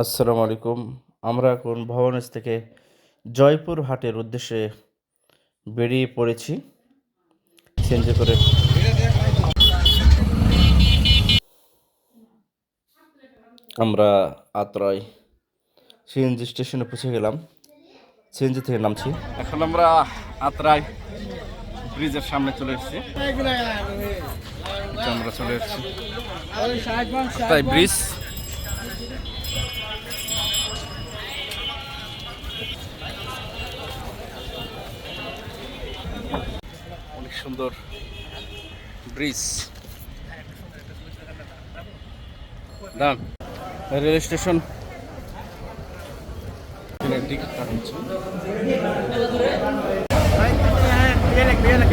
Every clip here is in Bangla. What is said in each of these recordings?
আসসালামু আলাইকুম। আমরা এখন ভবানীগঞ্জ থেকে জয়পুর হাটের উদ্দেশ্যে বেরিয়ে পড়েছি সিএনজি করে। আমরা আত্রাই সিএনজি স্টেশনে পৌঁছে গেলাম। সিএনজি থেকে নামছি। এখন আমরা আত্রাই ব্রিজের সামনে চলে এসেছি। আমরা চলে এসেছি আত্রাই ব্রিজ। অনেক সুন্দর ব্রিজ। দাম রেল স্টেশন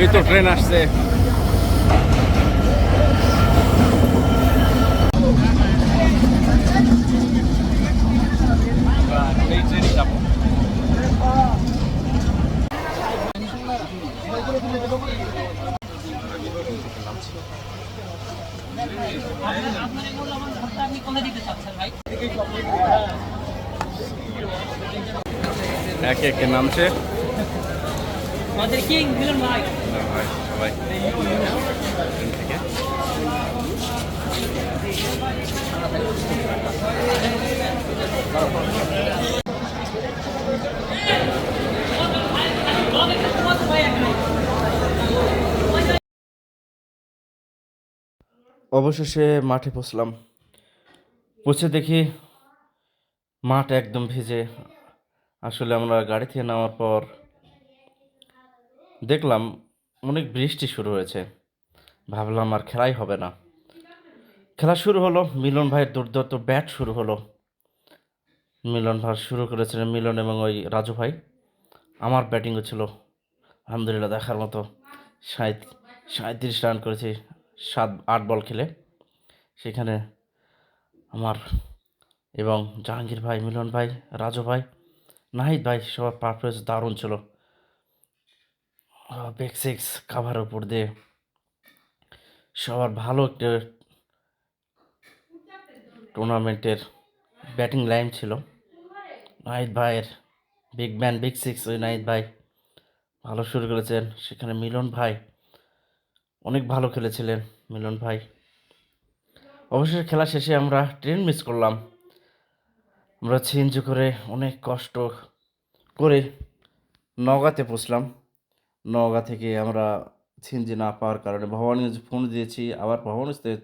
এই তো ট্রেন আসছে। এই ট্রেনে যাবো। একে একে নামছে সবাই ট্রেন থেকে। অবশেষে মাঠে পৌঁছলাম। পৌঁছে দেখি মাঠ একদম ভিজে। আসলে আমরা গাড়ি থেকে নামার পর দেখলাম অনেক বৃষ্টি শুরু হয়েছে। ভাবলাম আর খেলাই হবে না। খেলা শুরু হলো, মিলন ভাইয়ের দুর্দান্ত ব্যাট শুরু হলো। মিলন ভাই শুরু করেছিলেন, মিলন এবং ওই রাজু ভাই। আমার ব্যাটিংও ছিল আলহামদুলিল্লাহ দেখার মতো। 37 রান করেছি 8 বল খেলে। সেখানে আমার এবং জাহাঙ্গীর ভাই, মিলন ভাই, রাজু ভাই, নাহিদ ভাই সবার পারফরমেন্স দারুণ ছিল। বিগ সিক্স কাভার উপর দিয়ে সবার ভালো একটা টুর্নামেন্টের ব্যাটিং লাইন ছিল। নাহিদ ভাইয়ের বিগ ম্যান বিগ সিক্স, ওই নাহিদ ভাই ভালো শুরু করেছেন। সেখানে মিলন ভাই অনেক ভালো খেলেছিলেন। মিলন ভাই অবশেষে খেলা শেষে আমরা ট্রেন মিস করলাম। আমরা সিএনজি করে অনেক কষ্ট করে নওগাঁতে পৌঁছলাম। নওগাঁ থেকে আমরা সিএনজি না পাওয়ার কারণে ভবানীগঞ্জ ফোন দিয়েছি, আবার ভবানীগঞ্জ থেকে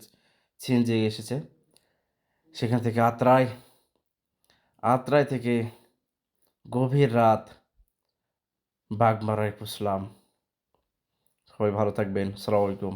সিএনজি এসেছে। সেখান থেকে আত্রাই থেকে গভীর রাত বাগমারায় পৌঁছলাম। সবাই ভালো থাকবেন। আসসালামু আলাইকুম।